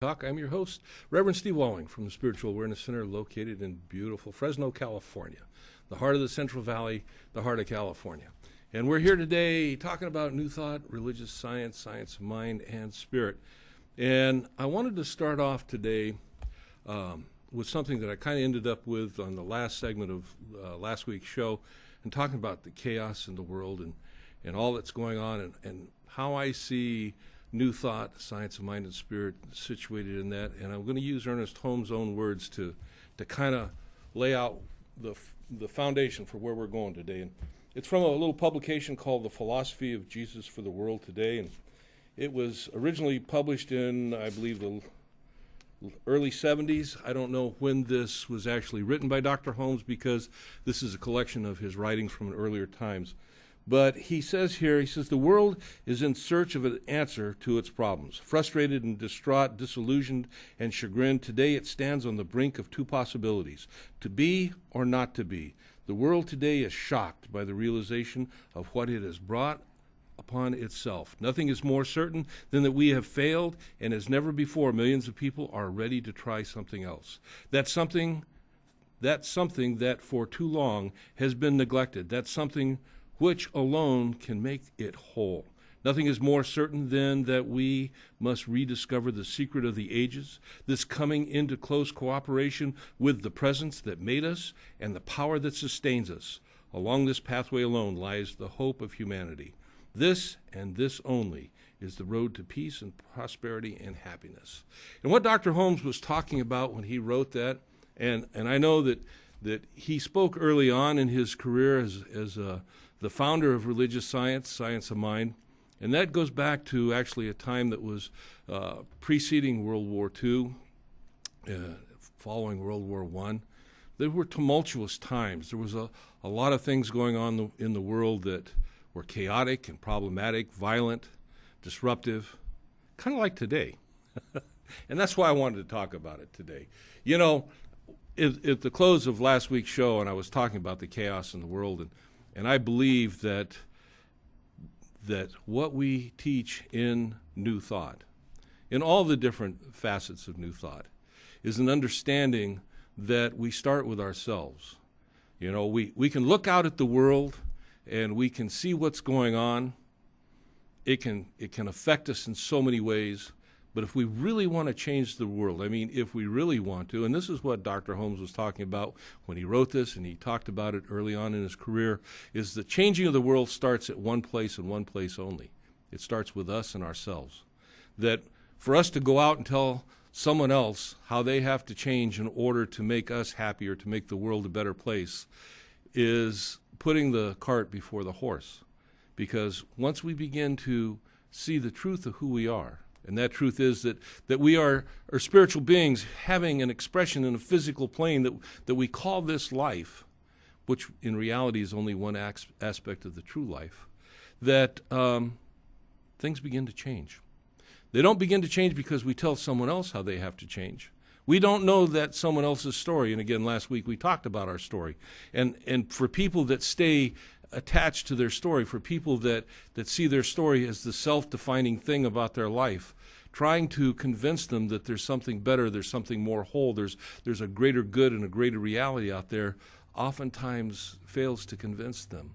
Talk. I'm your host, Reverend Steve Walling from the Spiritual Awareness Center located in beautiful Fresno, California, the heart of the Central Valley, the heart of California. And we're here today talking about New Thought, religious science, science of mind, and spirit. And I wanted to start off today with something that I kind of ended up with on the last segment of last week's show, and talking about the chaos in the world and all that's going on and how I see New Thought, science of mind and spirit situated in that. And I'm going to use Ernest Holmes' own words to kind of lay out the foundation for where we're going today. And it's from a little publication called The Philosophy of Jesus for the World Today. And it was originally published in, I believe, the early 70s. I don't know when this was actually written by Dr. Holmes, because this is a collection of his writings from earlier times. But he says here, the world is in search of an answer to its problems. Frustrated and distraught, disillusioned and chagrined, today it stands on the brink of two possibilities: to be or not to be. The world today is shocked by the realization of what it has brought upon itself. Nothing is more certain than that we have failed, and as never before, millions of people are ready to try something else. That's something that for too long has been neglected. That's something which alone can make it whole. Nothing is more certain than that we must rediscover the secret of the ages, this coming into close cooperation with the presence that made us and the power that sustains us. Along this pathway alone lies the hope of humanity. This and this only is the road to peace and prosperity and happiness. And what Dr. Holmes was talking about when he wrote that, and I know that he spoke early on in his career as the founder of religious science, science of mind, and that goes back to actually a time that was preceding World War II, following World War I. There were tumultuous times. There was a lot of things going on in the world that were chaotic and problematic, violent, disruptive, kind of like today. And that's why I wanted to talk about it today. You know, at the close of last week's show, and I was talking about the chaos in the world, and I believe that what we teach in New Thought, in all the different facets of New Thought, is an understanding that we start with ourselves. You know, we can look out at the world and we can see what's going on. It can affect us in so many ways. But if we really want to change the world, I mean, if we really want to, and this is what Dr. Holmes was talking about when he wrote this, and he talked about it early on in his career, is the changing of the world starts at one place and one place only. It starts with us and ourselves. That for us to go out and tell someone else how they have to change in order to make us happy or to make the world a better place is putting the cart before the horse. Because once we begin to see the truth of who we are, and that truth is that we are spiritual beings having an expression in a physical plane that we call this life, which in reality is only one aspect of the true life, that things begin to change. They don't begin to change because we tell someone else how they have to change. We don't know that someone else's story. And again, last week we talked about our story. And for people that stay attached to their story, for people that see their story as the self-defining thing about their life, trying to convince them that there's something better, there's something more whole, there's a greater good and a greater reality out there, oftentimes fails to convince them.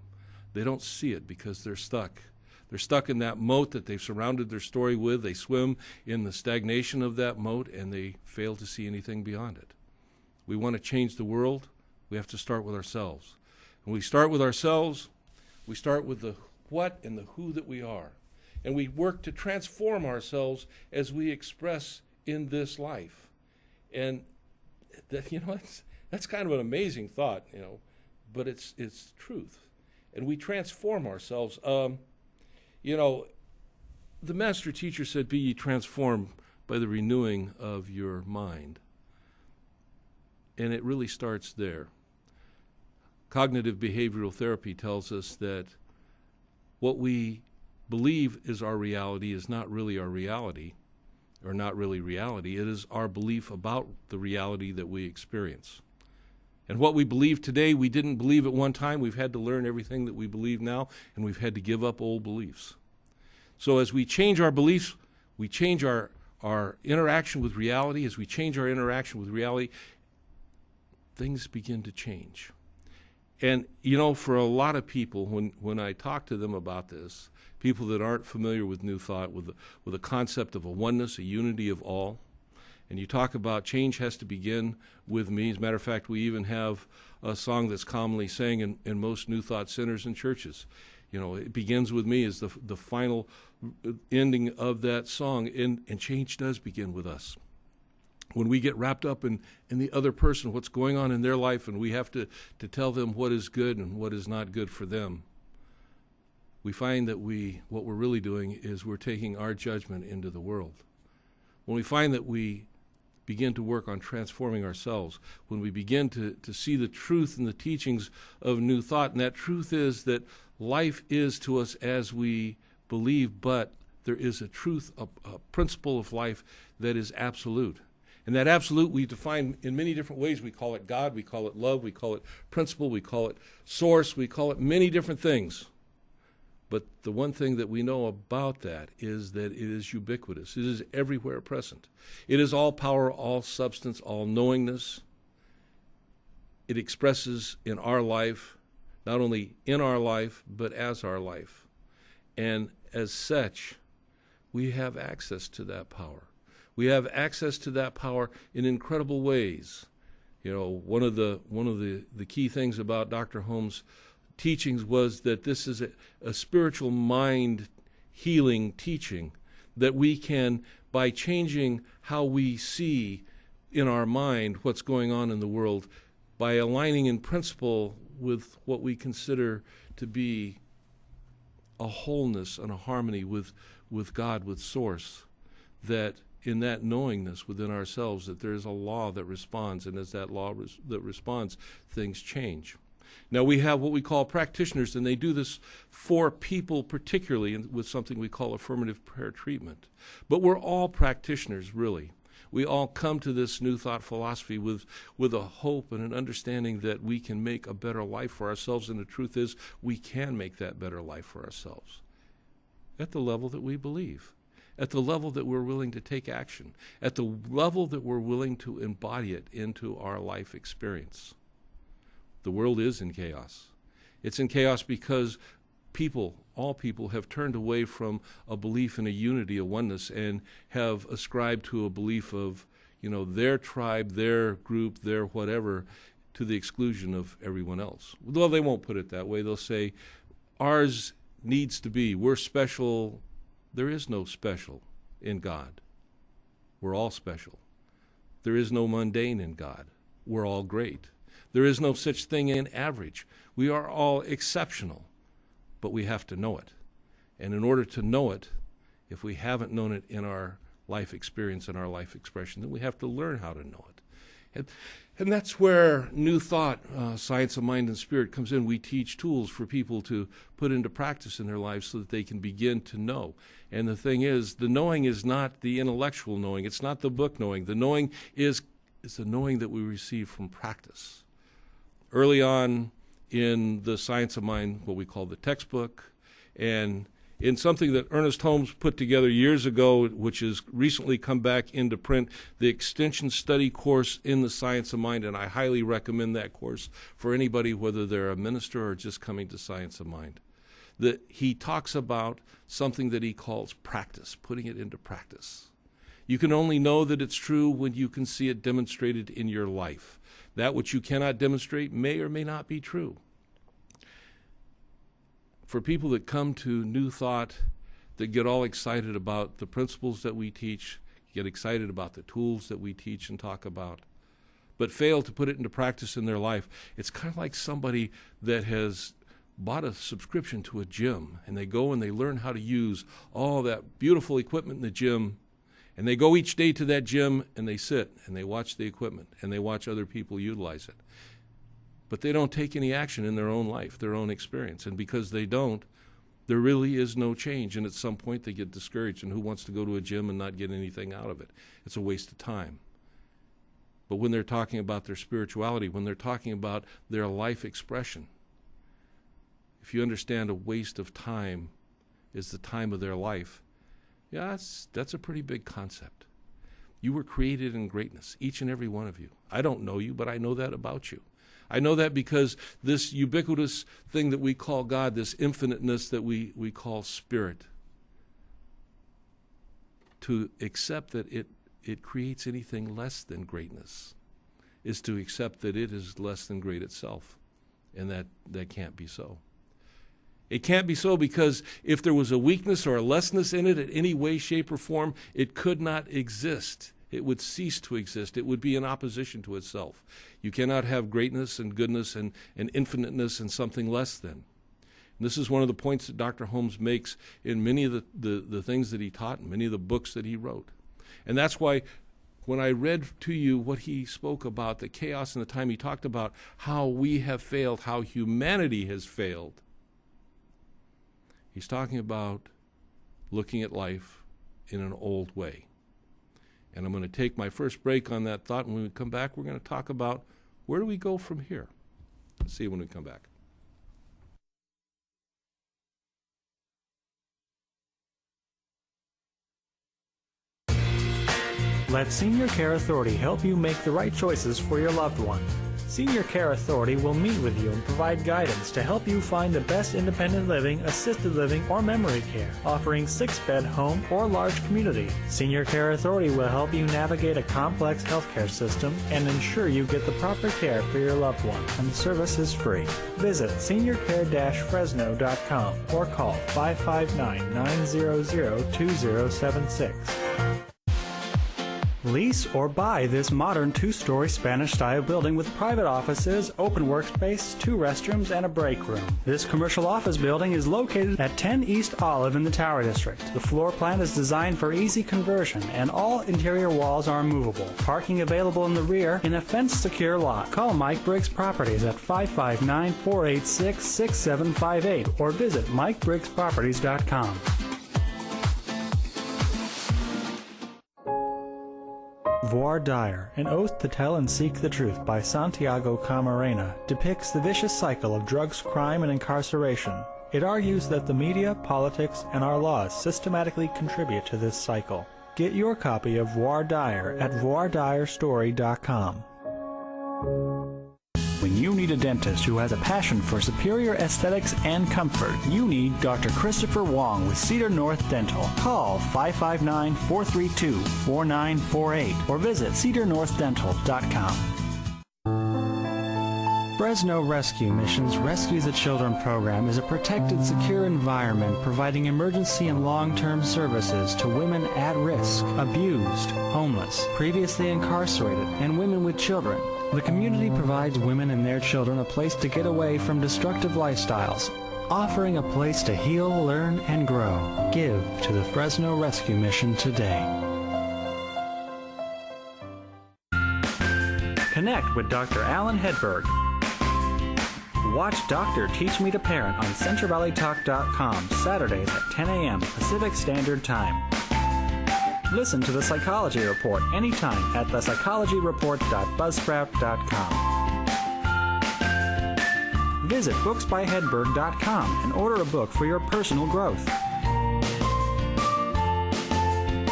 They don't see it because they're stuck. They're stuck in that moat that they've surrounded their story with. They swim in the stagnation of that moat, and they fail to see anything beyond it. We want to change the world. We have to start with ourselves. When we start with ourselves, we start with the what and the who that we are. And we work to transform ourselves as we express in this life. And that, that's kind of an amazing thought, but it's truth. And we transform ourselves. The master teacher said, "Be ye transformed by the renewing of your mind." And it really starts there. Cognitive behavioral therapy tells us that what we believe is our reality is not really our reality, or not really reality. It is our belief about the reality that we experience. And what we believe today, we didn't believe at one time. We've had to learn everything that we believe now, and we've had to give up old beliefs. So as we change our beliefs, we change our our interaction with reality, as we change our interaction with reality, things begin to change. And, for a lot of people, when I talk to them about this, people that aren't familiar with New Thought, with the concept of a oneness, a unity of all, and you talk about change has to begin with me. As a matter of fact, we even have a song that's commonly sang in most New Thought centers and churches. It begins with me is the final ending of that song, and change does begin with us. When we get wrapped up in the other person, what's going on in their life, and we have to tell them what is good and what is not good for them, we find that what we're really doing is we're taking our judgment into the world. When we find that we begin to work on transforming ourselves, when we begin to see the truth in the teachings of New Thought, and that truth is that life is to us as we believe, but there is a truth, a principle of life that is absolute. And that absolute we define in many different ways. We call it God, we call it love, we call it principle, we call it source, we call it many different things. But the one thing that we know about that is that it is ubiquitous. It is everywhere present. It is all power, all substance, all knowingness. It expresses in our life, not only in our life, but as our life. And as such, we have access to that power. We have access to that power in incredible ways. One of the key things about Dr. Holmes' teachings was that this is a spiritual mind healing teaching, that we can, by changing how we see in our mind what's going on in the world, by aligning in principle with what we consider to be a wholeness and a harmony with God, with Source, that in that knowingness within ourselves that there is a law that responds, and as that law that responds, things change. Now we have what we call practitioners, and they do this for people particularly with something we call affirmative prayer treatment. But we're all practitioners, really. We all come to this New Thought philosophy with a hope and an understanding that we can make a better life for ourselves, and the truth is we can make that better life for ourselves at the level that we believe, at the level that we're willing to take action, at the level that we're willing to embody it into our life experience. The world is in chaos. It's in chaos because all people have turned away from a belief in a unity, a oneness, and have ascribed to a belief of, their tribe, their group, their whatever, to the exclusion of everyone else. Well, they won't put it that way. They'll say, ours needs to be, we're special. There is no special in God. We're all special. There is no mundane in God. We're all great. There is no such thing in average. We are all exceptional, but we have to know it. And in order to know it, if we haven't known it in our life experience and our life expression, then we have to learn how to know it. And that's where New Thought, Science of Mind and Spirit, comes in. We teach tools for people to put into practice in their lives so that they can begin to know. And the thing is, the knowing is not the intellectual knowing. It's not the book knowing. The knowing is the knowing that we receive from practice. Early on in the Science of Mind, what we call the textbook, and in something that Ernest Holmes put together years ago, which has recently come back into print, the Extension Study course in the Science of Mind, and I highly recommend that course for anybody, whether they're a minister or just coming to Science of Mind. That he talks about something that he calls practice, putting it into practice. You can only know that it's true when you can see it demonstrated in your life. That which you cannot demonstrate may or may not be true. For people that come to New Thought, that get all excited about the principles that we teach, get excited about the tools that we teach and talk about, but fail to put it into practice in their life, it's kind of like somebody that has bought a subscription to a gym, and they go and they learn how to use all that beautiful equipment in the gym, and they go each day to that gym, and they sit, and they watch the equipment, and they watch other people utilize it. But they don't take any action in their own life, their own experience. And because they don't, there really is no change. And at some point, they get discouraged. And who wants to go to a gym and not get anything out of it? It's a waste of time. But when they're talking about their spirituality, when they're talking about their life expression, if you understand a waste of time is the time of their life, yeah, that's a pretty big concept. You were created in greatness, each and every one of you. I don't know you, but I know that about you. I know that because this ubiquitous thing that we call God, this infiniteness that we call spirit, to accept that it creates anything less than greatness is to accept that it is less than great itself. And that can't be so. It can't be so because if there was a weakness or a lessness in it in any way, shape, or form, it could not exist. It would cease to exist. It would be in opposition to itself. You cannot have greatness and goodness and infiniteness and something less than. And this is one of the points that Dr. Holmes makes in many of the things that he taught and many of the books that he wrote. And that's why when I read to you what he spoke about, the chaos in the time, he talked about how we have failed, how humanity has failed. He's talking about looking at life in an old way. And I'm going to take my first break on that thought, and when we come back, we're going to talk about where do we go from here. Let's see when we come back. Let Senior Care Authority help you make the right choices for your loved one. Senior Care Authority will meet with you and provide guidance to help you find the best independent living, assisted living, or memory care, offering 6-bed home or large community. Senior Care Authority will help you navigate a complex healthcare system and ensure you get the proper care for your loved one, and the service is free. Visit seniorcare-fresno.com or call 559-900-2076. Lease or buy this modern 2-story Spanish-style building with private offices, open workspace, 2 restrooms, and a break room. This commercial office building is located at 10 East Olive in the Tower District. The floor plan is designed for easy conversion, and all interior walls are movable. Parking available in the rear in a fence-secure lot. Call Mike Briggs Properties at 559-486-6758 or visit MikeBriggsProperties.com. Voir dire, An Oath to Tell and Seek the Truth by Santiago Camarena, depicts the vicious cycle of drugs, crime, and incarceration. It argues that the media, politics, and our laws systematically contribute to this cycle. Get your copy of Voir dire at voirdirestory.com. When you need a dentist who has a passion for superior aesthetics and comfort, you need Dr. Christopher Wong with Cedar North Dental. Call 559-432-4948 or visit cedarnorthdental.com. Fresno Rescue Mission's Rescue the Children program is a protected, secure environment providing emergency and long-term services to women at risk, abused, homeless, previously incarcerated, and women with children. The community provides women and their children a place to get away from destructive lifestyles, offering a place to heal, learn, and grow. Give to the Fresno Rescue Mission today. Connect with Dr. Alan Hedberg. Watch Doctor Teach Me to Parent on CentralValleyTalk.com Saturdays at 10 a.m. Pacific Standard Time. Listen to The Psychology Report anytime at thepsychologyreport.buzzsprout.com. Visit booksbyhedberg.com and order a book for your personal growth.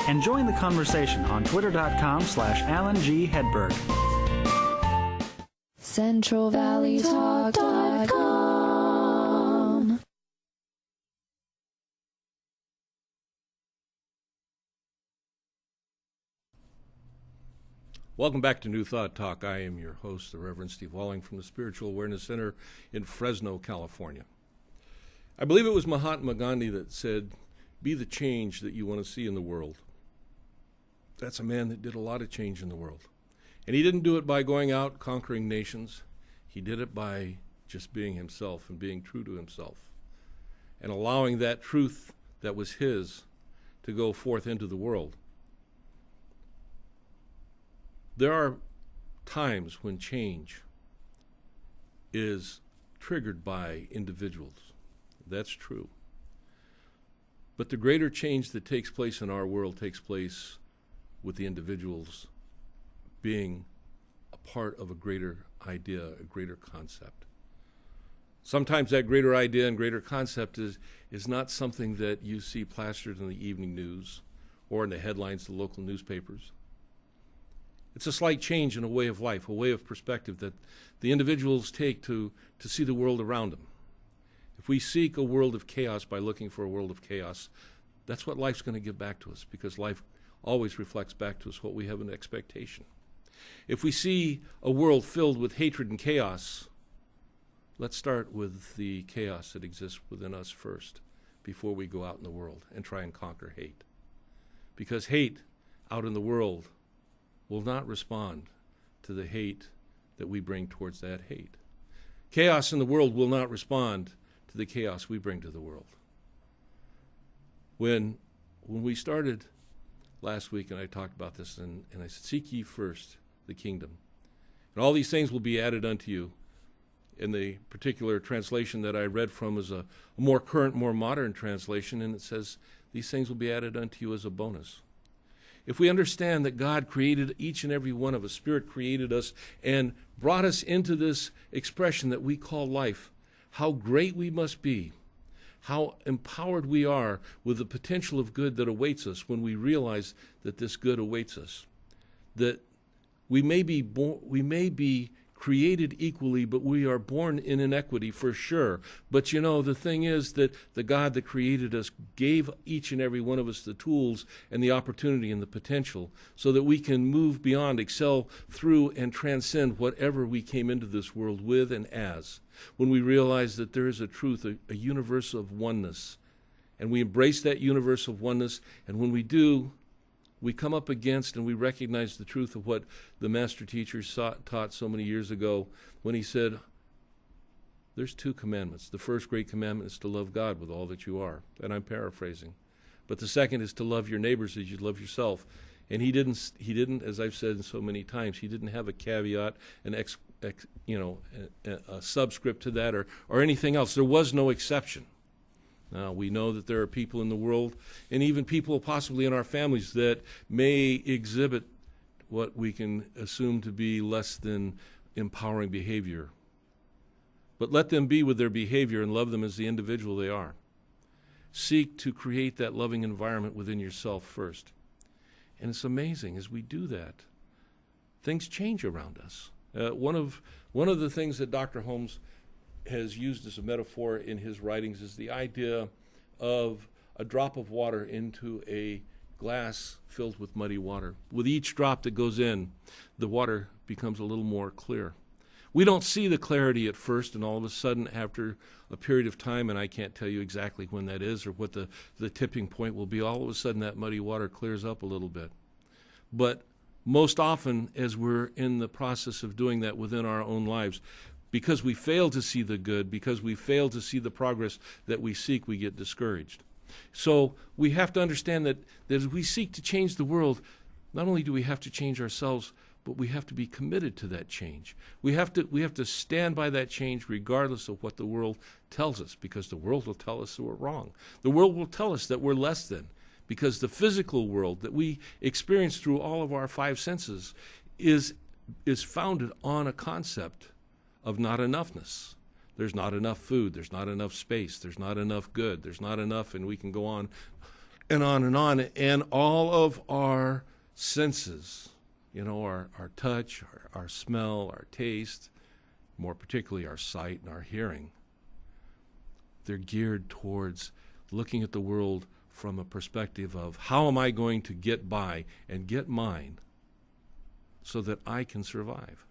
And join the conversation on twitter.com/AlanGHedberg. CentralValleyTalk.com. Welcome back to New Thought Talk. I am your host, the Reverend Steve Walling from the Spiritual Awareness Center in Fresno, California. I believe it was Mahatma Gandhi that said, "Be the change that you want to see in the world." That's a man that did a lot of change in the world. And he didn't do it by going out conquering nations. He did it by just being himself and being true to himself and allowing that truth that was his to go forth into the world. There are times when change is triggered by individuals. That's true. But the greater change that takes place in our world takes place with the individuals being a part of a greater idea, a greater concept. Sometimes that greater idea and greater concept is not something that you see plastered in the evening news or in the headlines of the local newspapers. It's a slight change in a way of life, a way of perspective that the individuals take to see the world around them. If we seek a world of chaos by looking for a world of chaos, that's what life's going to give back to us, because life always reflects back to us what we have an expectation. If we see a world filled with hatred and chaos, let's start with the chaos that exists within us first before we go out in the world and try and conquer hate. Because hate out in the world will not respond to the hate that we bring towards that hate. Chaos in the world will not respond to the chaos we bring to the world. When we started last week, and I talked about this, and I said, seek ye first the kingdom, and all these things will be added unto you. In the particular translation that I read from is a more current, more modern translation, and it says, these things will be added unto you as a bonus. If we understand that God created each and every one of us, Spirit created us, and brought us into this expression that we call life, how great we must be, how empowered we are with the potential of good that awaits us when we realize that this good awaits us. That we may be created equally, but we are born in inequity for sure. But you know, the thing is that the God that created us gave each and every one of us the tools and the opportunity and the potential so that we can move beyond, excel through, and transcend whatever we came into this world with and as. When we realize that there is a truth, a universe of oneness, and we embrace that universe of oneness, and when we do, we come up against and we recognize the truth of what the master teacher taught so many years ago when he said, there's two commandments. The first great commandment is to love God with all that you are, and I'm paraphrasing. But the second is to love your neighbors as you love yourself. And he didn't, as I've said so many times, he didn't have a caveat, a subscript to that or anything else. There was no exception. Now, we know that there are people in the world, and even people possibly in our families, that may exhibit what we can assume to be less than empowering behavior. But let them be with their behavior and love them as the individual they are. Seek to create that loving environment within yourself first. And it's amazing, as we do that, things change around us. One of the things that Dr. Holmes has used as a metaphor in his writings is the idea of a drop of water into a glass filled with muddy water. With each drop that goes in, the water becomes a little more clear. We don't see the clarity at first, and all of a sudden, after a period of time, and I can't tell you exactly when that is or what the tipping point will be, all of a sudden that muddy water clears up a little bit. But most often, as we're in the process of doing that within our own lives, because we fail to see the good, because we fail to see the progress that we seek, we get discouraged. So we have to understand that as we seek to change the world, not only do we have to change ourselves, but we have to be committed to that change. We have to stand by that change regardless of what the world tells us, because the world will tell us that we're wrong. The world will tell us that we're less than, because the physical world that we experience through all of our five senses is founded on a concept of not enoughness. There's not enough food, there's not enough space, there's not enough good, there's not enough, and we can go on and on and on. And all of our senses, our touch, our smell, our taste, more particularly our sight and our hearing, they're geared towards looking at the world from a perspective of how am I going to get by and get mine so that I can survive.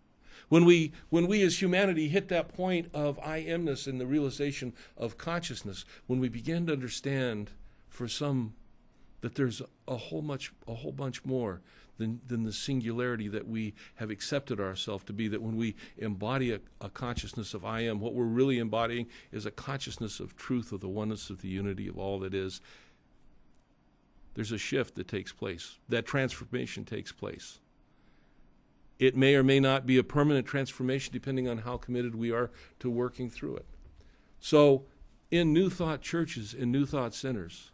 When we as humanity hit that point of I amness and the realization of consciousness, when we begin to understand for some that there's a whole bunch more than the singularity that we have accepted ourselves to be, that when we embody a consciousness of I am, what we're really embodying is a consciousness of truth, of the oneness, of the unity of all that is. There's a shift that takes place. That transformation takes place. It may or may not be a permanent transformation depending on how committed we are to working through it. So in New Thought churches, in New Thought centers,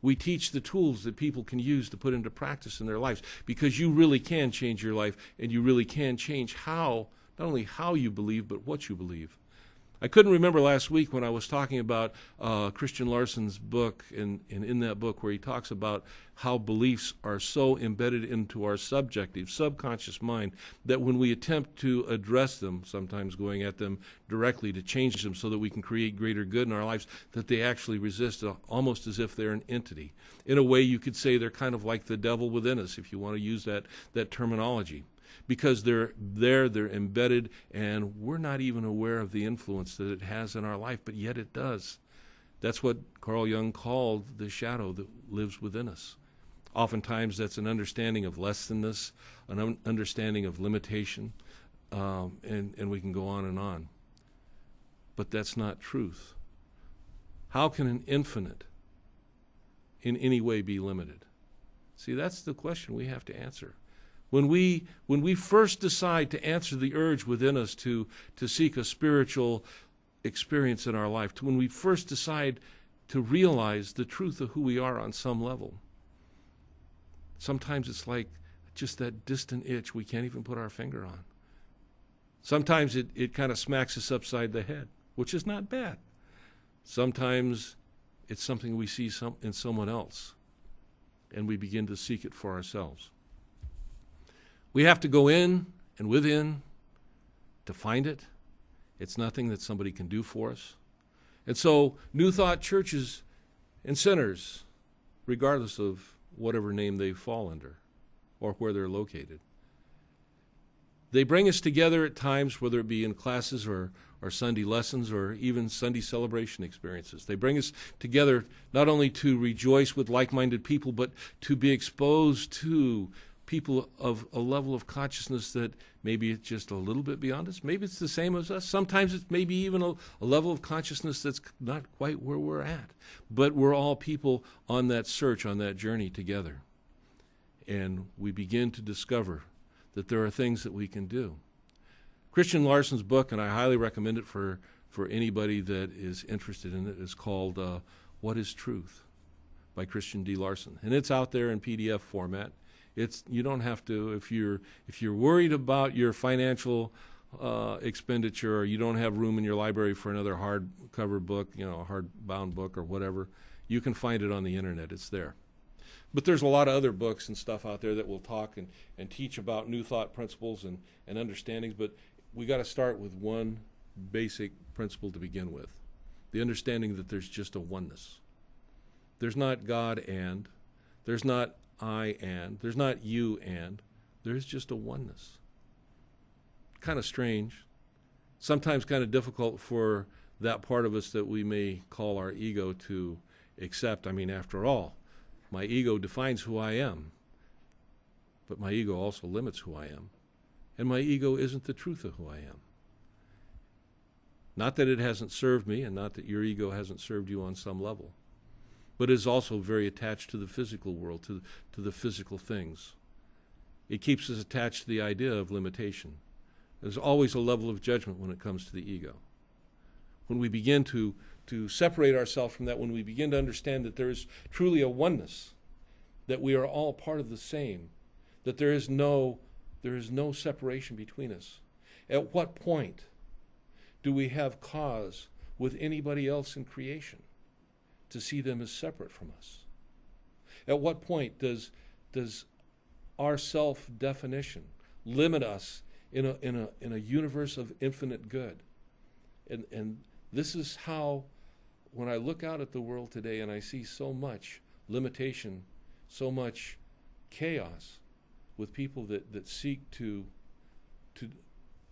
we teach the tools that people can use to put into practice in their lives, because you really can change your life, and you really can change not only how you believe, but what you believe. I couldn't remember last week when I was talking about Christian Larson's book, and in that book where he talks about how beliefs are so embedded into our subjective, subconscious mind that when we attempt to address them, sometimes going at them directly to change them so that we can create greater good in our lives, that they actually resist almost as if they're an entity. In a way, you could say they're kind of like the devil within us, if you want to use that terminology. Because they're embedded, and we're not even aware of the influence that it has in our life, but yet it does. That's what Carl Jung called the shadow that lives within us. Oftentimes that's an understanding of lessonness, an understanding of limitation, and we can go on and on. But that's not truth. How can an infinite in any way be limited? See, that's the question we have to answer. When we first decide to answer the urge within us to seek a spiritual experience in our life, when we first decide to realize the truth of who we are on some level, sometimes it's like just that distant itch we can't even put our finger on. Sometimes it kind of smacks us upside the head, which is not bad. Sometimes it's something we see in someone else, and we begin to seek it for ourselves. We have to go in and within to find it. It's nothing that somebody can do for us. And so New Thought churches and centers, regardless of whatever name they fall under or where they're located, they bring us together at times, whether it be in classes or Sunday lessons or even Sunday celebration experiences. They bring us together not only to rejoice with like-minded people, but to be exposed to people of a level of consciousness that maybe it's just a little bit beyond us. Maybe it's the same as us. Sometimes it's maybe even a level of consciousness that's not quite where we're at. But we're all people on that search, on that journey together. And we begin to discover that there are things that we can do. Christian Larson's book, and I highly recommend it for anybody that is interested in it, is called What is Truth? By Christian D. Larson. And it's out there in PDF format. You don't have to, if you're worried about your financial expenditure, or you don't have room in your library for another hardcover book, a hardbound book or whatever, you can find it on the internet. It's there. But there's a lot of other books and stuff out there that will talk and teach about New Thought principles and understandings, but we got to start with one basic principle to begin with, the understanding that there's just a oneness. There's not God and, there's not I and, there's not you and, there's just a oneness. Kind of strange, sometimes kind of difficult for that part of us that we may call our ego to accept. I mean, after all, my ego defines who I am, but my ego also limits who I am. And my ego isn't the truth of who I am. Not that it hasn't served me, and not that your ego hasn't served you on some level, but it is also very attached to the physical world, to the physical things. It keeps us attached to the idea of limitation. There's always a level of judgment when it comes to the ego. When we begin to separate ourselves from that, when we begin to understand that there is truly a oneness, that we are all part of the same, that there is no separation between us. At what point do we have cause with anybody else in creation to see them as separate from us? At what point does our self-definition limit us in a universe of infinite good? And this is how, when I look out at the world today and I see so much limitation, so much chaos with people that seek to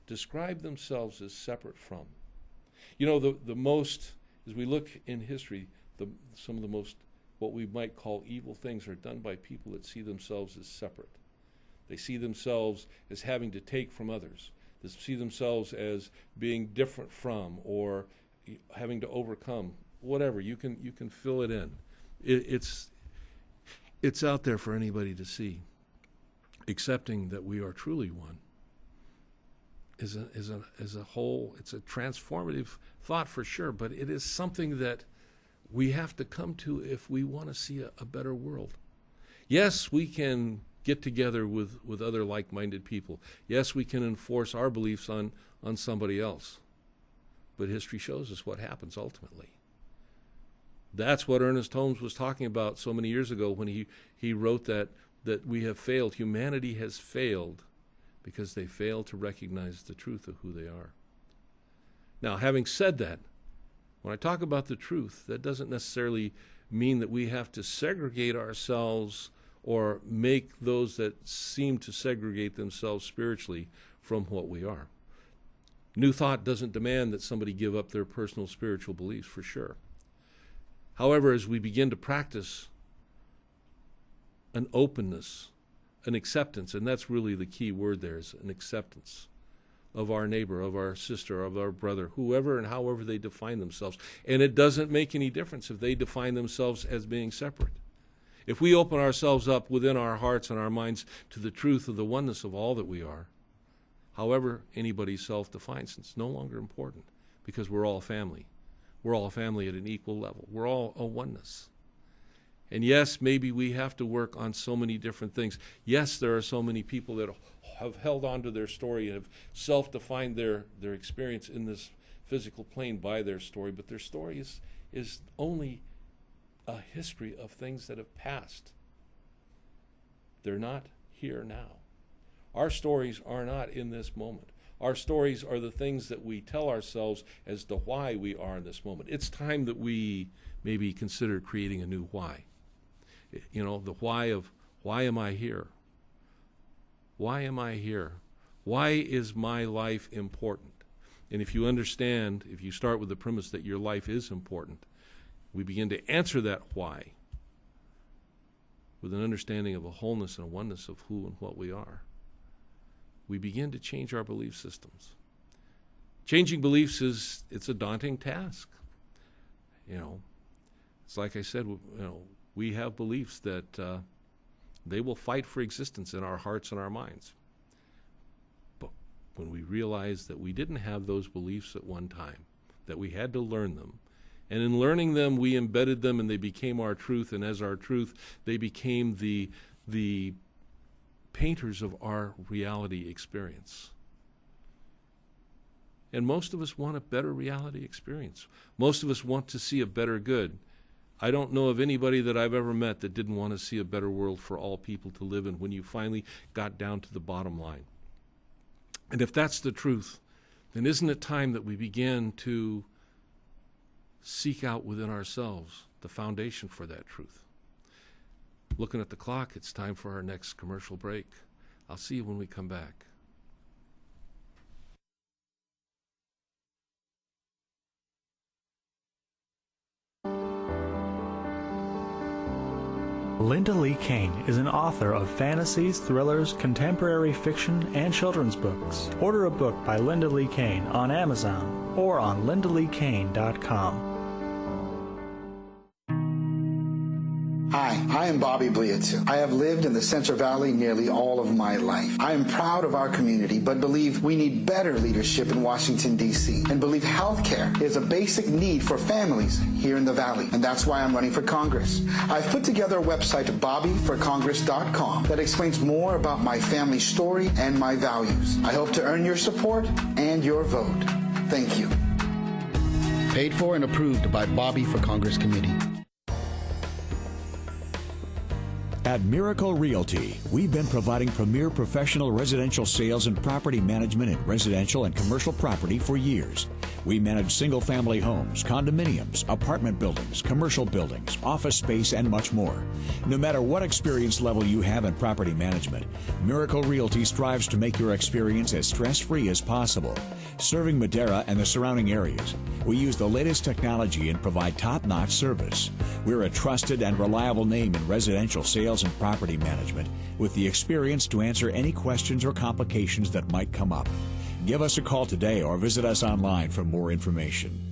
describe themselves as separate from. The most, as we look in history, some of the most, what we might call evil things are done by people that see themselves as separate. They see themselves as having to take from others. They see themselves as being different from, or having to overcome, whatever. You can fill it in. It's out there for anybody to see. Accepting that we are truly one is a whole. It's a transformative thought for sure, but it is something that we have to come to if we want to see a better world. Yes, we can get together with other like-minded people. Yes, we can enforce our beliefs on somebody else. but history shows us what happens ultimately. That's what Ernest Holmes was talking about so many years ago when he wrote that we have failed. Humanity has failed because they fail to recognize the truth of who they are. Now, having said that, when I talk about the truth, that doesn't necessarily mean that we have to segregate ourselves or make those that seem to segregate themselves spiritually from what we are. New Thought doesn't demand that somebody give up their personal spiritual beliefs, for sure. However, as we begin to practice an openness, an acceptance, and that's really the key word there, is an acceptance of our neighbor, of our sister, of our brother, whoever and however they define themselves. And it doesn't make any difference if they define themselves as being separate. If we open ourselves up within our hearts and our minds to the truth of the oneness of all that we are, however anybody self-defines, it's no longer important, because we're all family. We're all family at an equal level. We're all a oneness. And yes, maybe we have to work on so many different things. Yes, there are so many people that have held on to their story and have self-defined their experience in this physical plane by their story, but their story is only a history of things that have passed. They're not here now. Our stories are not in this moment. Our stories are the things that we tell ourselves as to why we are in this moment. It's time that we maybe consider creating a new why. You know, the why of, why am I here? Why am I here? Why is my life important? And if you understand, if you start with the premise that your life is important, we begin to answer that why with an understanding of a wholeness and a oneness of who and what we are. We begin to change our belief systems. Changing beliefs it's a daunting task. You know, it's like I said, you know, we have beliefs that they will fight for existence in our hearts and our minds. But when we realize that we didn't have those beliefs at one time, that we had to learn them, and in learning them, we embedded them and they became our truth, and as our truth, they became the painters of our reality experience. And most of us want a better reality experience. Most of us want to see a better good. I don't know of anybody that I've ever met that didn't want to see a better world for all people to live in when you finally got down to the bottom line. And if that's the truth, then isn't it time that we begin to seek out within ourselves the foundation for that truth? Looking at the clock, it's time for our next commercial break. I'll see you when we come back. Linda Lee Kane is an author of fantasies, thrillers, contemporary fiction, and children's books. Order a book by Linda Lee Kane on Amazon or on lindaleekane.com. Hi, I am Bobby Bliatsu. I have lived in the Central Valley nearly all of my life. I am proud of our community, but believe we need better leadership in Washington, D.C., and believe health care is a basic need for families here in the Valley, and that's why I'm running for Congress. I've put together a website, bobbyforcongress.com, that explains more about my family story and my values. I hope to earn your support and your vote. Thank you. Paid for and approved by Bobby for Congress Committee. At Miracle Realty, we've been providing premier professional residential sales and property management in residential and commercial property for years. We manage single-family homes, condominiums, apartment buildings, commercial buildings, office space, and much more. No matter what experience level you have in property management, Miracle Realty strives to make your experience as stress-free as possible. Serving Madera and the surrounding areas, we use the latest technology and provide top-notch service. We're a trusted and reliable name in residential sales and property management with the experience to answer any questions or complications that might come up. Give us a call today or visit us online for more information.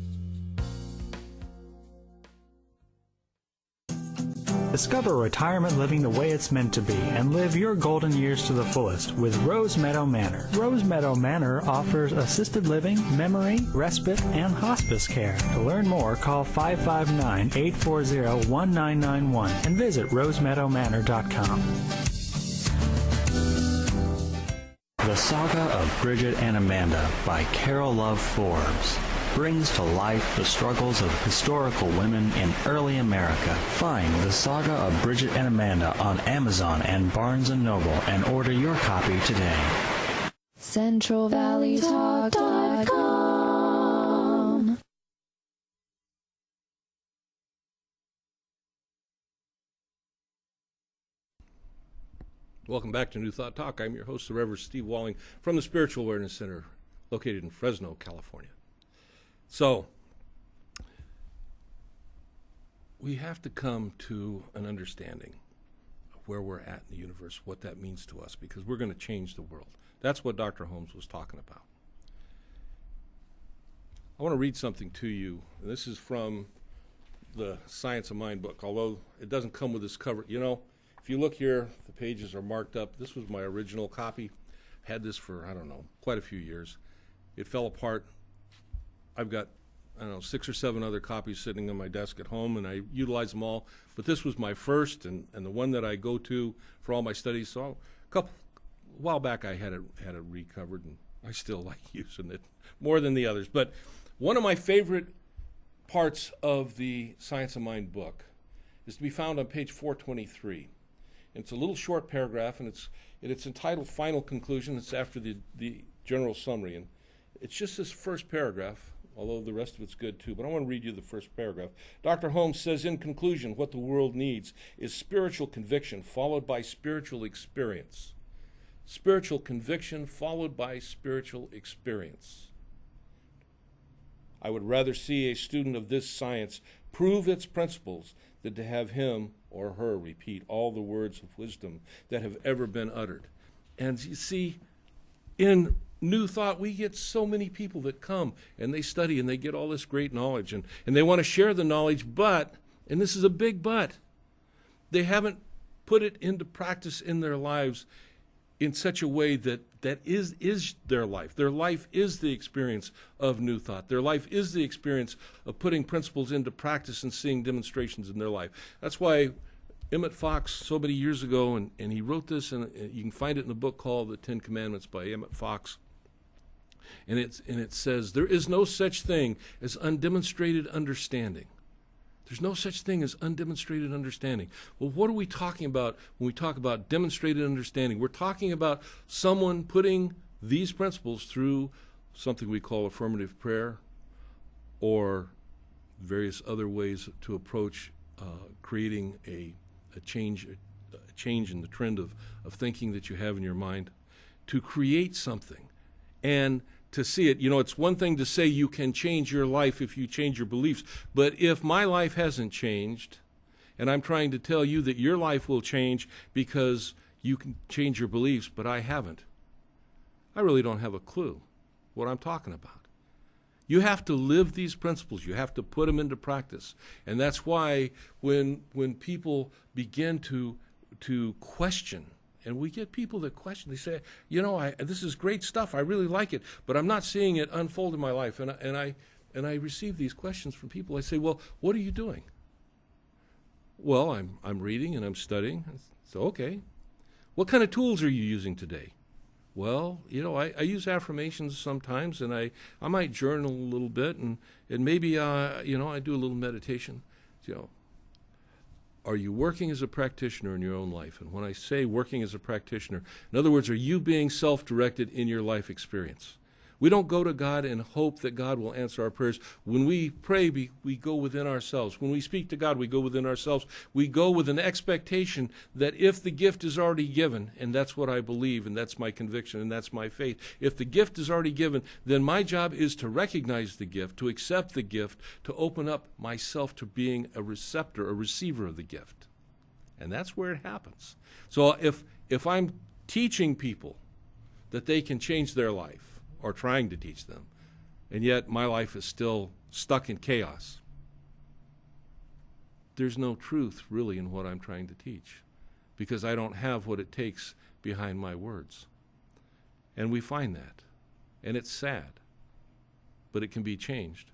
Discover retirement living the way it's meant to be and live your golden years to the fullest with Rose Meadow Manor. Rose Meadow Manor offers assisted living, memory, respite, and hospice care. To learn more, call 559-840-1991 and visit rosemeadowmanor.com. The Saga of Bridget and Amanda by Carol Love Forbes. brings to life the struggles of historical women in early America. Find The Saga of Bridget and Amanda on Amazon and Barnes & Noble and order your copy today. CentralValleyTalk.com. Welcome back to New Thought Talk. I'm your host, the Reverend Steve Walling from the Spiritual Awareness Center located in Fresno, California. So, we have to come to an understanding of where we're at in the universe, what that means to us, because we're going to change the world. That's what Dr. Holmes was talking about. I want to read something to you. This is from the Science of Mind book, although it doesn't come with this cover. You know, if you look here, the pages are marked up. This was my original copy. Had this for, I don't know, quite a few years. It fell apart. I've got, I don't know, 6 or 7 other copies sitting on my desk at home, and I utilize them all. But this was my first, and the one that I go to for all my studies. So a while back I had it recovered, and I still like using it more than the others. But one of my favorite parts of the Science of Mind book is to be found on page 423. It's a little short paragraph, and it's entitled Final Conclusion. It's after the general summary, and it's just this first paragraph, although the rest of it's good too, but I want to read you the first paragraph. Dr. Holmes says, in conclusion, what the world needs is spiritual conviction followed by spiritual experience. Spiritual conviction followed by spiritual experience. I would rather see a student of this science prove its principles than to have him or her repeat all the words of wisdom that have ever been uttered. And you see, in New Thought, we get so many people that come and they study and they get all this great knowledge and they want to share the knowledge, but, and this is a big but, they haven't put it into practice in their lives in such a way that is their life. Their life is the experience of New Thought. Their life is the experience of putting principles into practice and seeing demonstrations in their life. That's why Emmett Fox, so many years ago, and he wrote this, and you can find it in a book called The Ten Commandments by Emmett Fox. And it says, there is no such thing as undemonstrated understanding. There's no such thing as undemonstrated understanding. Well, what are we talking about when we talk about demonstrated understanding? We're talking about someone putting these principles through something we call affirmative prayer or various other ways to approach creating a change in the trend of thinking that you have in your mind, to create something and to see it. You know, it's one thing to say you can change your life if you change your beliefs, but if my life hasn't changed, and I'm trying to tell you that your life will change because you can change your beliefs, but I haven't, I really don't have a clue what I'm talking about. You have to live these principles. You have to put them into practice. And that's why when people begin to question, and we get people that question, they say, you know, this is great stuff, I really like it, but I'm not seeing it unfold in my life. And I receive these questions from people. I say, well, what are you doing? Well, I'm reading and I'm studying. So, okay. What kind of tools are you using today? Well, you know, I use affirmations sometimes, and I might journal a little bit, and maybe, you know, I do a little meditation. You know, are you working as a practitioner in your own life? And when I say working as a practitioner, in other words, are you being self-directed in your life experience? We don't go to God and hope that God will answer our prayers. When we pray, we go within ourselves. When we speak to God, we go within ourselves. We go with an expectation that if the gift is already given, and that's what I believe, and that's my conviction, and that's my faith, if the gift is already given, then my job is to recognize the gift, to accept the gift, to open up myself to being a receptor, a receiver of the gift. And that's where it happens. So if I'm teaching people that they can change their life, or trying to teach them, and yet my life is still stuck in chaos, there's no truth really in what I'm trying to teach, because I don't have what it takes behind my words. And we find that, and it's sad, but it can be changed.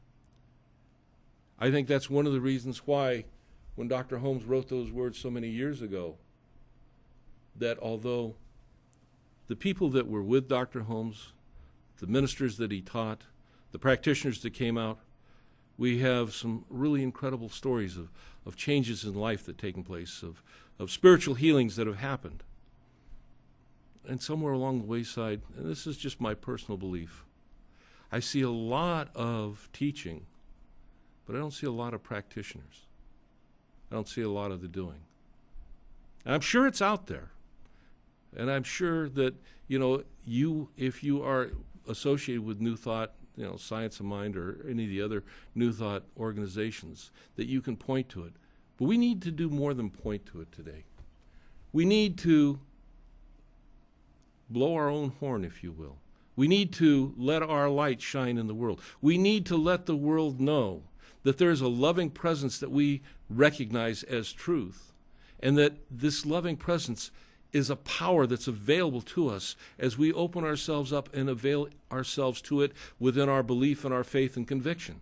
I think that's one of the reasons why when Dr. Holmes wrote those words so many years ago, that although the people that were with Dr. Holmes, the ministers that he taught, the practitioners that came out. We have some really incredible stories of changes in life that have taken place, of spiritual healings that have happened. And somewhere along the wayside, and this is just my personal belief, I see a lot of teaching, but I don't see a lot of practitioners. I don't see a lot of the doing. And I'm sure it's out there. And I'm sure that, if you are associated with New Thought, Science of Mind, or any of the other New Thought organizations, that you can point to it. But we need to do more than point to it today. We need to blow our own horn, if you will. We need to let our light shine in the world. We need to let the world know that there is a loving presence that we recognize as truth, and that this loving presence is a power that's available to us as we open ourselves up and avail ourselves to it within our belief and our faith and conviction.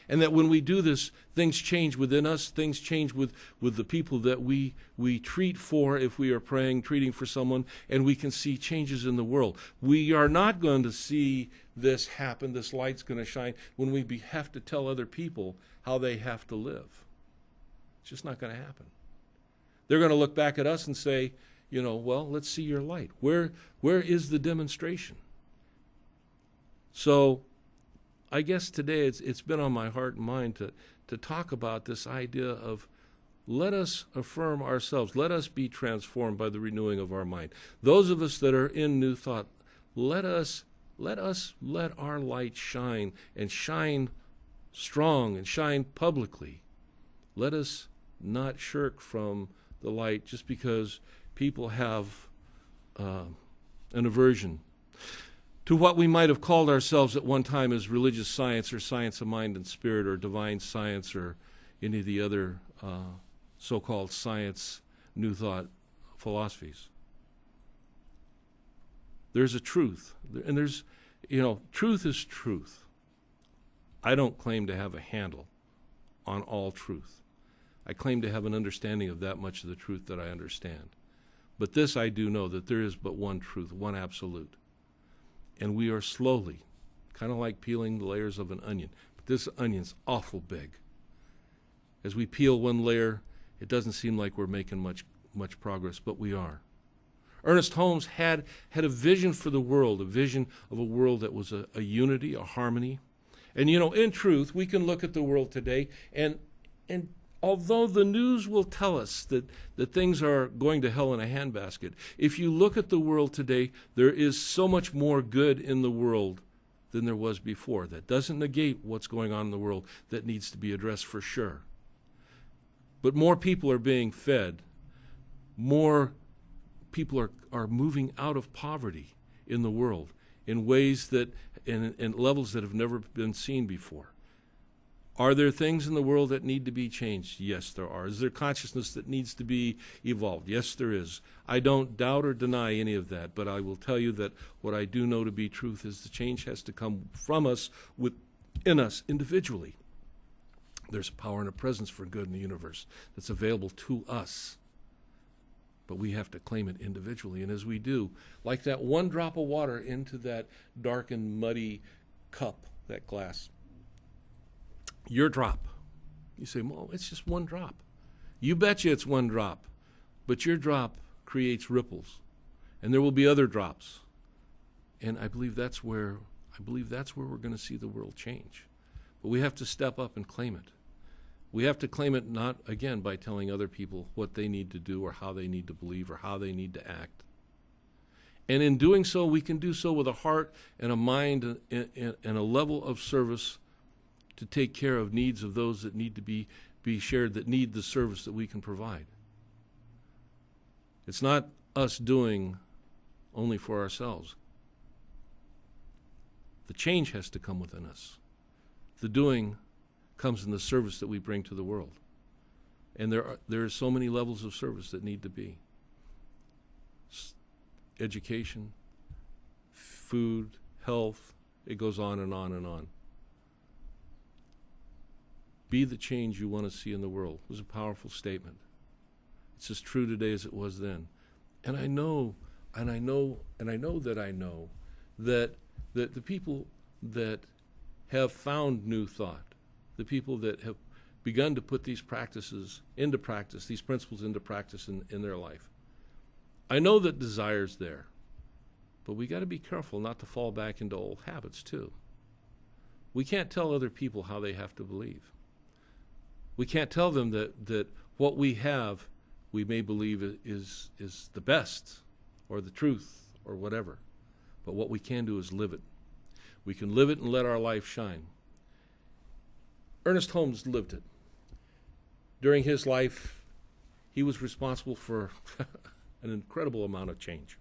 And that when we do this, things change within us, things change with the people that we treat for, if we are praying, treating for someone, and we can see changes in the world. We are not going to see this happen, this light's going to shine, when we have to tell other people how they have to live. It's just not going to happen. They're going to look back at us and say, well, let's see your light. Where is the demonstration? So I guess today it's been on my heart and mind to talk about this idea of, let us affirm ourselves. Let us be transformed by the renewing of our mind. Those of us that are in New Thought, let our light shine, and shine strong, and shine publicly. Let us not shirk from the light just because people have an aversion to what we might have called ourselves at one time as religious science, or science of mind and spirit, or divine science, or any of the other so-called science, New Thought philosophies. There's a truth, and truth is truth. I don't claim to have a handle on all truth. I claim to have an understanding of that much of the truth that I understand. But this I do know, that there is but one truth, one absolute. And we are slowly, kind of like peeling the layers of an onion. But this onion's awful big. As we peel one layer, it doesn't seem like we're making much progress, but we are. Ernest Holmes had a vision for the world, a vision of a world that was a unity, a harmony. And in truth, we can look at the world today, and although the news will tell us that things are going to hell in a handbasket, if you look at the world today, there is so much more good in the world than there was before. That doesn't negate what's going on in the world that needs to be addressed for sure. But more people are being fed. More people are moving out of poverty in the world in ways that, in levels that have never been seen before. Are there things in the world that need to be changed? Yes, there are. Is there consciousness that needs to be evolved? Yes, there is. I don't doubt or deny any of that, but I will tell you that what I do know to be truth is the change has to come from us, within us, individually. There's a power and a presence for good in the universe that's available to us, but we have to claim it individually. And as we do, like that one drop of water into that dark and muddy cup, that glass, your drop. You say, well, it's just one drop. You betcha it's one drop, but your drop creates ripples, and there will be other drops. And I believe that's where we're going to see the world change. But we have to step up and claim it. We have to claim it not, again, by telling other people what they need to do or how they need to believe or how they need to act. And in doing so, we can do so with a heart and a mind and a level of service to take care of needs of those that need to be shared, that need the service that we can provide. It's not us doing only for ourselves. The change has to come within us. The doing comes in the service that we bring to the world. And there are so many levels of service that need to be. Education, food, health, it goes on and on and on. Be the change you want to see in the world. It was a powerful statement. It's as true today as it was then. And I know that the people that have found new thought, the people that have begun to put these practices into practice, these principles into practice in their life. I know that desire's there, but we got to be careful not to fall back into old habits too. We can't tell other people how they have to believe. We can't tell them that what we have, we may believe is the best or the truth or whatever. But what we can do is live it. We can live it and let our life shine. Ernest Holmes lived it. During his life, he was responsible for an incredible amount of change.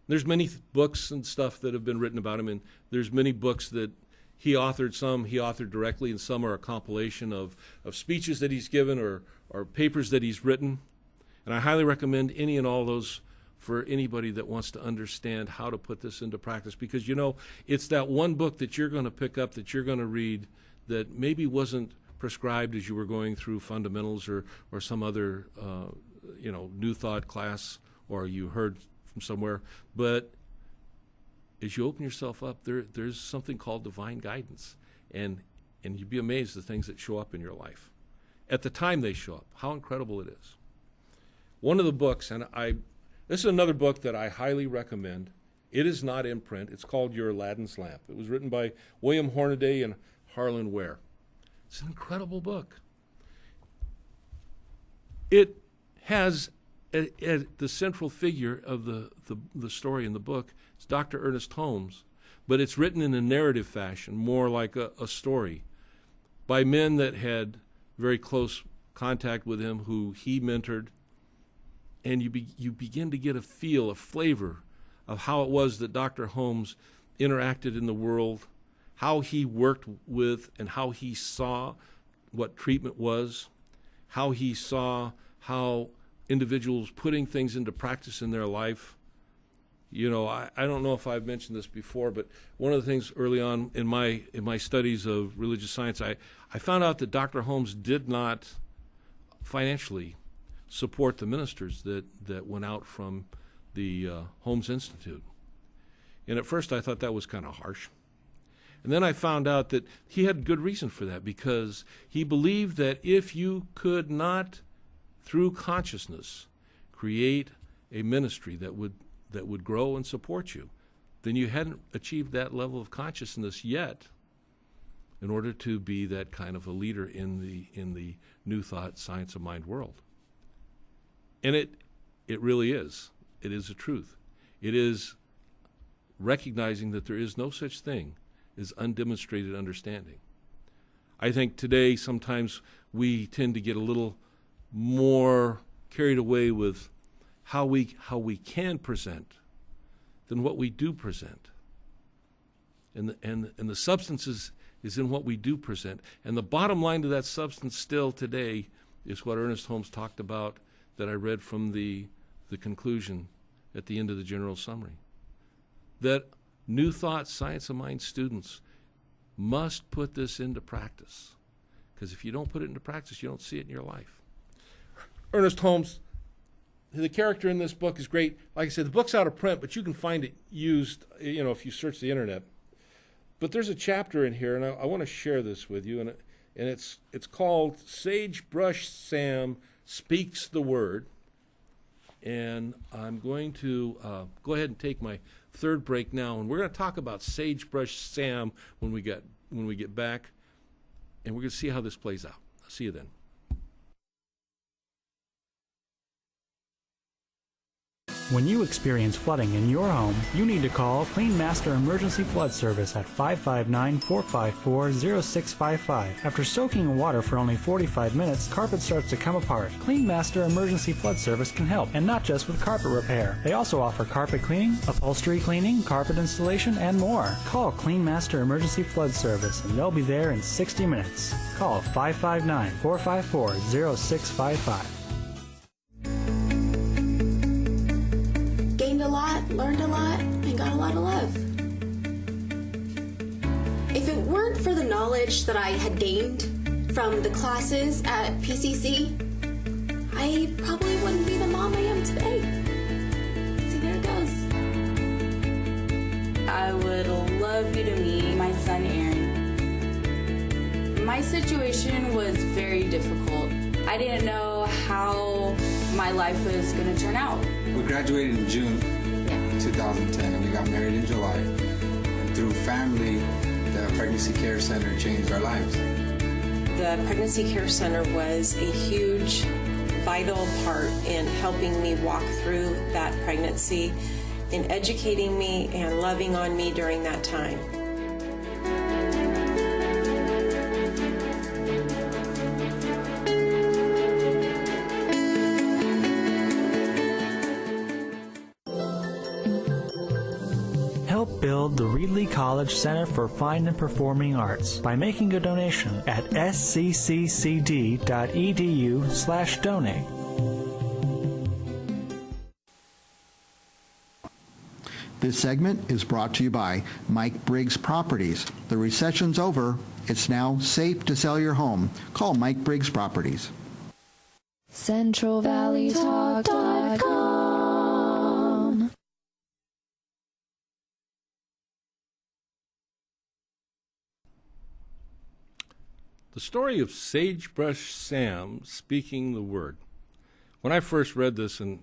There's many books and stuff that have been written about him, and there's many books that he authored. Some he authored directly, and some are a compilation of speeches that he's given or papers that he's written. And I highly recommend any and all those for anybody that wants to understand how to put this into practice, because, you know, it's that one book that you're going to pick up, that you're going to read, that maybe wasn't prescribed as you were going through fundamentals or some other new thought class, or you heard from somewhere. But as you open yourself up, there's something called divine guidance, and you'd be amazed the things that show up in your life at the time they show up, how incredible it is. One of the books, and this is another book that I highly recommend. It is not in print. It's called Your Aladdin's Lamp. It was written by William Hornaday and Harlan Ware. It's an incredible book. It has the central figure of the story in the book is Dr. Ernest Holmes, but it's written in a narrative fashion, more like a story, by men that had very close contact with him, who he mentored, and you begin to get a flavor of how it was that Dr. Holmes interacted in the world, how he worked with and how he saw what treatment was, how he saw how individuals putting things into practice in their life. You know, I don't know if I've mentioned this before, but one of the things early on in my studies of religious science, I found out that Dr. Holmes did not financially support the ministers that went out from the Holmes Institute. And at first I thought that was kind of harsh. And then I found out that he had good reason for that, because he believed that if you could not, through consciousness, create a ministry that would grow and support you, then you hadn't achieved that level of consciousness yet in order to be that kind of a leader in the New Thought, Science of Mind world. And it really is. It is a truth. It is recognizing that there is no such thing as undemonstrated understanding. I think today sometimes we tend to get a little more carried away with how we can present than what we do present. And the substance is in what we do present. And the bottom line to that substance still today is what Ernest Holmes talked about, that I read from the conclusion at the end of the general summary. That New Thought, Science of Mind students must put this into practice. Because if you don't put it into practice, you don't see it in your life. Ernest Holmes, the character in this book is great. Like I said, the book's out of print, but you can find it used, if you search the internet. But there's a chapter in here, and I want to share this with you, and it's called Sagebrush Sam Speaks the Word. And I'm going to go ahead and take my third break now, and we're going to talk about Sagebrush Sam when we get back, and we're going to see how this plays out. I'll see you then. When you experience flooding in your home, you need to call Clean Master Emergency Flood Service at 559-454-0655. After soaking in water for only 45 minutes, carpet starts to come apart. Clean Master Emergency Flood Service can help, and not just with carpet repair. They also offer carpet cleaning, upholstery cleaning, carpet installation, and more. Call Clean Master Emergency Flood Service, and they'll be there in 60 minutes. Call 559-454-0655. Gained a lot, learned a lot, and got a lot of love. If it weren't for the knowledge that I had gained from the classes at PCC, I probably wouldn't be the mom I am today. See, there it goes. I would love you to meet my son, Aaron. My situation was very difficult. I didn't know how my life was going to turn out. We graduated in June 2010 and we got married in July. And through family, the Pregnancy Care Center changed our lives. The Pregnancy Care Center was a huge, vital part in helping me walk through that pregnancy, in educating me and loving on me during that time. Help build the Reedley College Center for Fine and Performing Arts by making a donation at sccd.edu/donate. This segment is brought to you by Mike Briggs Properties. The recession's over. It's now safe to sell your home. Call Mike Briggs Properties. CentralValleyTalk.com. The story of Sagebrush Sam speaking the word. When I first read this, and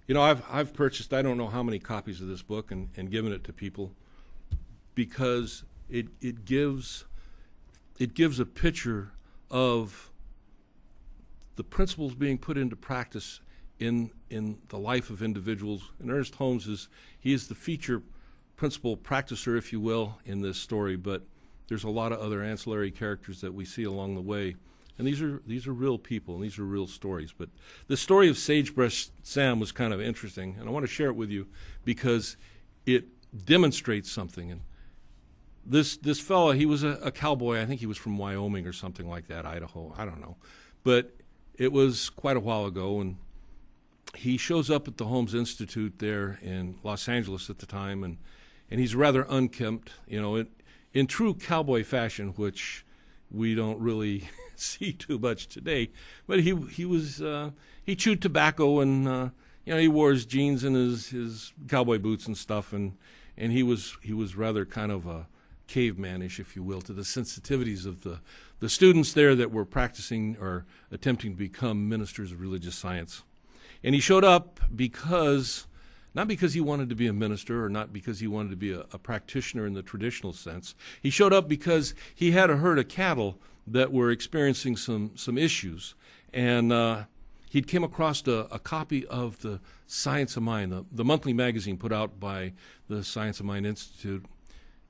you know, I've purchased I don't know how many copies of this book and given it to people because it gives a picture of the principles being put into practice in the life of individuals. And Ernest Holmes he is the feature principal practicer, if you will, in this story, but there's a lot of other ancillary characters that we see along the way. And these are real people, and these are real stories. But the story of Sagebrush Sam was kind of interesting, and I want to share it with you because it demonstrates something. And this fellow, he was a cowboy. I think he was from Wyoming or something like that, Idaho. I don't know. But it was quite a while ago, and he shows up at the Holmes Institute there in Los Angeles at the time, and he's rather unkempt, you know, in true cowboy fashion, which we don't really see too much today. But he chewed tobacco, and you know, he wore his jeans and his cowboy boots and stuff, and he was rather kind of a cavemanish, if you will, to the sensitivities of the students there that were practicing or attempting to become ministers of religious science. And he showed up not because he wanted to be a minister or not because he wanted to be a practitioner in the traditional sense. He showed up because he had a herd of cattle that were experiencing some issues. And he'd came across a copy of the Science of Mind, the monthly magazine put out by the Science of Mind Institute.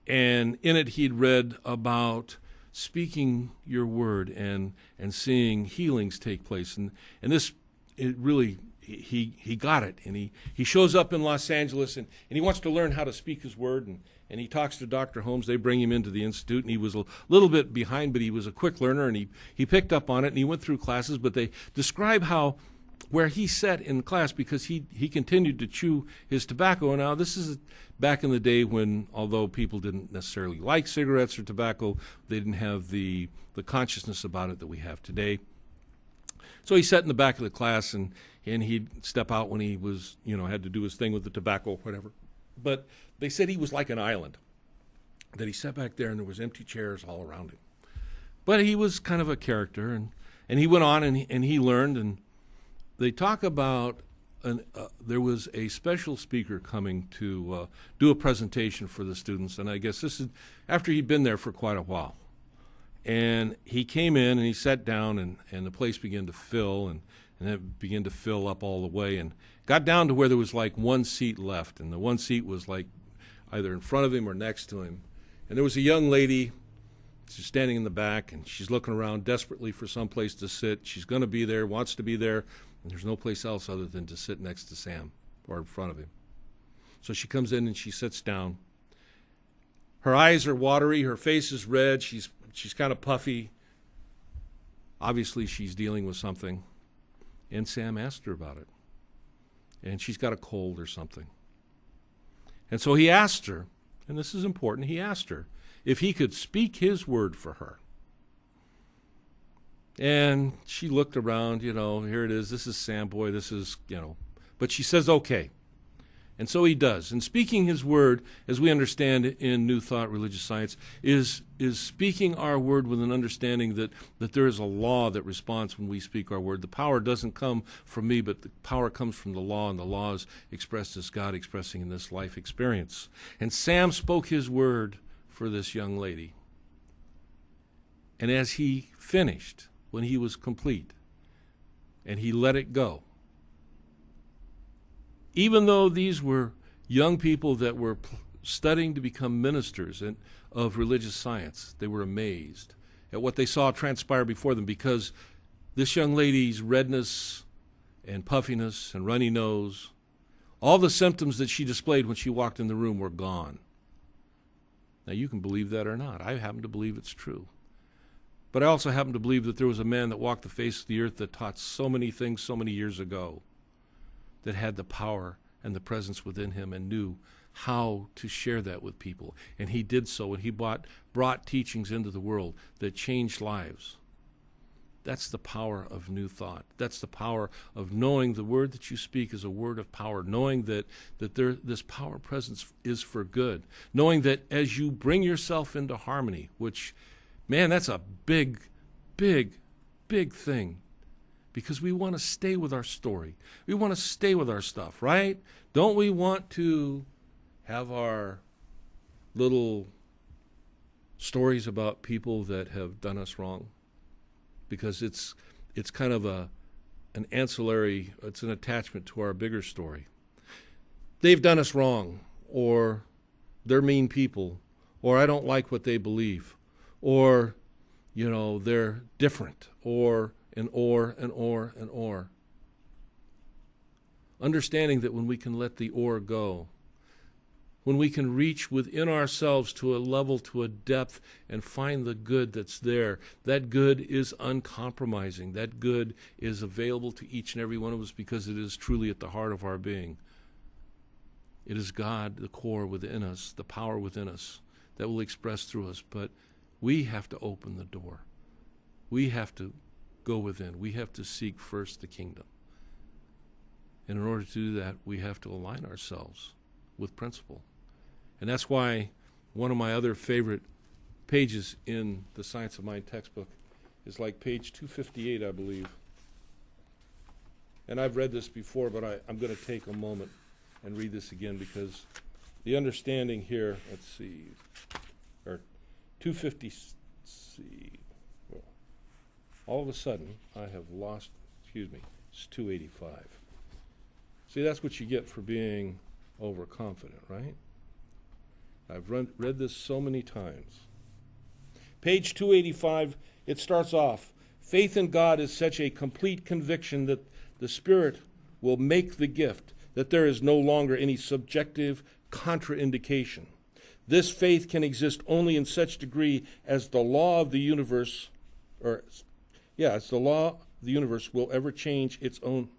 And in it he'd read about speaking your word and seeing healings take place. And this, it really... He got it, and he shows up in Los Angeles, and he wants to learn how to speak his word, and he talks to Dr. Holmes. They bring him into the Institute, and he was a little bit behind, but he was a quick learner, and he picked up on it, and he went through classes, but they describe where he sat in class because he continued to chew his tobacco. And now this is back in the day when, although people didn't necessarily like cigarettes or tobacco, they didn't have the consciousness about it that we have today. So he sat in the back of the class, and he'd step out when he was, you know, had to do his thing with the tobacco or whatever. But they said he was like an island, that he sat back there and there was empty chairs all around him. But he was kind of a character, and he went on and he learned. And they talk about there was a special speaker coming to do a presentation for the students, and I guess this is after he'd been there for quite a while. And he came in and he sat down, and the place began to fill, and it began to fill up all the way, and got down to where there was like one seat left, and the one seat was like either in front of him or next to him. And there was a young lady, she's standing in the back, and she's looking around desperately for some place to sit. She's going to be there, wants to be there, and there's no place else other than to sit next to Sam or in front of him. So she comes in and she sits down. Her eyes are watery, her face is red, she's kind of puffy. Obviously, she's dealing with something. And Sam asked her about it. And she's got a cold or something. And so he asked her, and this is important, he asked her if he could speak his word for her. And she looked around, you know, here it is, this is Sam, boy, this is, you know. But she says, okay. And so he does. And speaking his word, as we understand in New Thought Religious Science, is speaking our word with an understanding that there is a law that responds when we speak our word. The power doesn't come from me, but the power comes from the law, and the law is expressed as God expressing in this life experience. And Sam spoke his word for this young lady. And as he finished, when he was complete, and he let it go, even though these were young people that were studying to become ministers of religious science, they were amazed at what they saw transpire before them, because this young lady's redness and puffiness and runny nose, all the symptoms that she displayed when she walked in the room were gone. Now, you can believe that or not. I happen to believe it's true. But I also happen to believe that there was a man that walked the face of the earth that taught so many things so many years ago, that had the power and the presence within him and knew how to share that with people. And he did so, and he brought teachings into the world that changed lives. That's the power of New Thought. That's the power of knowing the word that you speak is a word of power, knowing that this power presence is for good, knowing that as you bring yourself into harmony, which, man, that's a big, big, big thing. Because we want to stay with our story. We want to stay with our stuff, right? Don't we want to have our little stories about people that have done us wrong? Because it's kind of an ancillary, it's an attachment to our bigger story. They've done us wrong, or they're mean people, or I don't like what they believe, or, they're different, or... and or. Understanding that when we can let the or go, when we can reach within ourselves to a level, to a depth, and find the good that's there, that good is uncompromising. That good is available to each and every one of us because it is truly at the heart of our being. It is God, the core within us, the power within us that will express through us. But we have to open the door. We have to go within. We have to seek first the kingdom. And in order to do that, we have to align ourselves with principle. And that's why one of my other favorite pages in the Science of Mind textbook is like page 258, I believe. And I've read this before, but I'm going to take a moment and read this again, because the understanding here, let's see, or 250, all of a sudden, I have lost, it's 285. See, that's what you get for being overconfident, right? I've read this so many times. Page 285, it starts off, faith in God is such a complete conviction that the Spirit will make the gift, that there is no longer any subjective contraindication. This faith can exist only in such degree as the law of the universe, it's the law of the universe will ever change its own.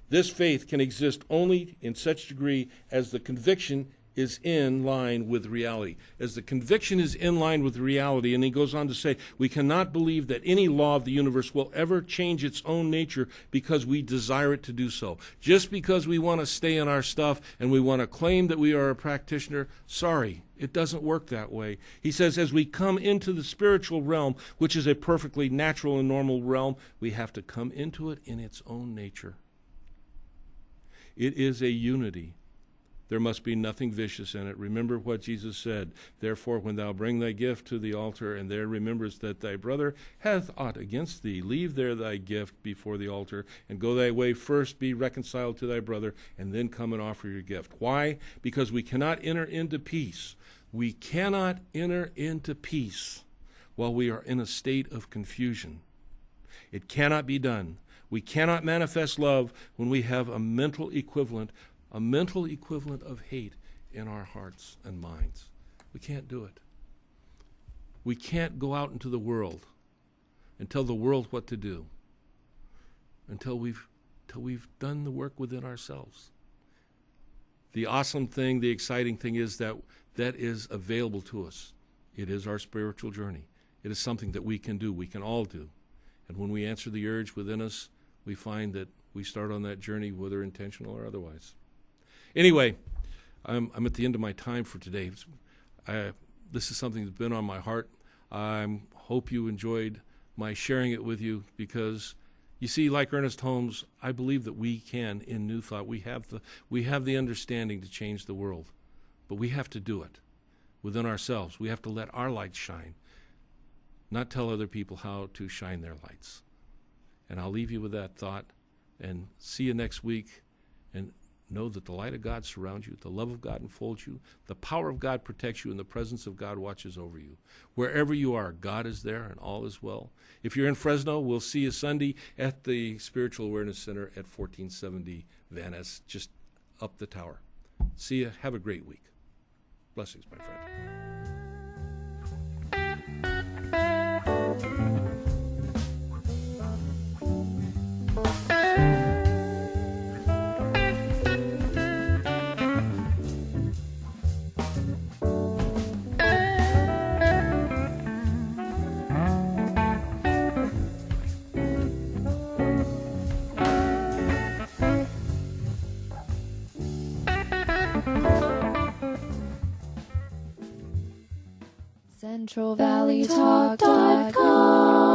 This faith can exist only in such degree as the conviction is in line with reality. As the conviction is in line with reality, and he goes on to say, we cannot believe that any law of the universe will ever change its own nature because we desire it to do so. Just because we want to stay in our stuff and we want to claim that we are a practitioner, sorry, it doesn't work that way. He says, as we come into the spiritual realm, which is a perfectly natural and normal realm, we have to come into it in its own nature. It is a unity. There must be nothing vicious in it. Remember what Jesus said. Therefore, when thou bring thy gift to the altar, and there rememberest that thy brother hath aught against thee, leave there thy gift before the altar, and go thy way. First be reconciled to thy brother, and then come and offer your gift. Why? Because we cannot enter into peace. We cannot enter into peace while we are in a state of confusion. It cannot be done. We cannot manifest love when we have a mental equivalent of hate in our hearts and minds. We can't do it. We can't go out into the world and tell the world what to do until we've done the work within ourselves. The awesome thing, the exciting thing is that is available to us. It is our spiritual journey. It is something that we can do, we can all do. And when we answer the urge within us, we find that we start on that journey, whether intentional or otherwise. Anyway, I'm at the end of my time for today. This is something that's been on my heart. I hope you enjoyed my sharing it with you, because you see, like Ernest Holmes, I believe that we can, in New Thought, we have the understanding to change the world, but we have to do it within ourselves. We have to let our light shine, not tell other people how to shine their lights. And I'll leave you with that thought, and see you next week, and know that the light of God surrounds you, the love of God enfolds you, the power of God protects you, and the presence of God watches over you. Wherever you are, God is there, and all is well. If you're in Fresno, we'll see you Sunday at the Spiritual Awareness Center at 1470 Van Ness, just up the tower. See you. Have a great week. Blessings, my friend. CentralValleyTalk.com